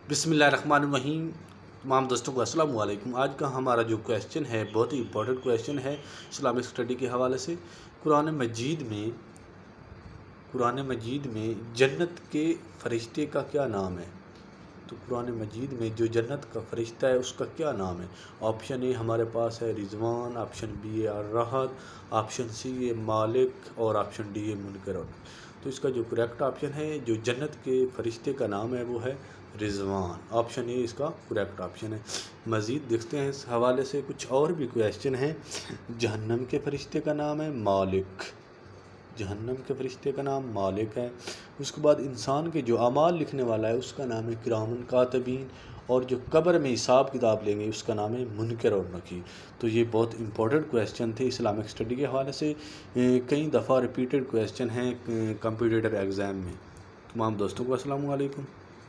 बिस्मिल्लाहिर्रहमानिर्रहीम। तमाम दोस्तों को अस्सलाम वालेकुम। आज का हमारा जो क्वेश्चन है बहुत ही इंपॉर्टेंट क्वेश्चन है इस्लामिक स्टडी के हवाले से। कुरान मजीद में जन्नत के फ़रिश्ते का क्या नाम है? तो कुरान मजीद में जो जन्नत का फ़रिश्ता है उसका क्या नाम है? ऑप्शन ए हमारे पास है रिजवान, ऑप्शन बी है अर्रहद, ऑप्शन सी है मालिक और ऑप्शन डी है मुनकर। तो इसका जो करेक्ट ऑप्शन है, जो जन्नत के फ़रिश्ते का नाम है वो है रिजवान। ऑप्शन ए इसका करेक्ट ऑप्शन है। मज़ीद देखते हैं इस हवाले से कुछ और भी क्वेश्चन हैं। जहन्नम के फ़रिश्ते का नाम है मालिक, जहन्नम के फ़रिश्ते का नाम मालिक है। उसके बाद इंसान के जो अमाल लिखने वाला है उसका नाम है किरामन कातिबीन, और जो कब्र में हिसाब किताब लेंगे उसका नाम है मुनकर और नकीर। तो ये बहुत इंपॉर्टेंट क्वेश्चन थे इस्लामिक स्टडी के हवाले से। कई दफ़ा रिपीटेड क्वेश्चन हैं कंप्यूटर एग्ज़ाम में। तमाम दोस्तों को अस्सलाम वालेकुम।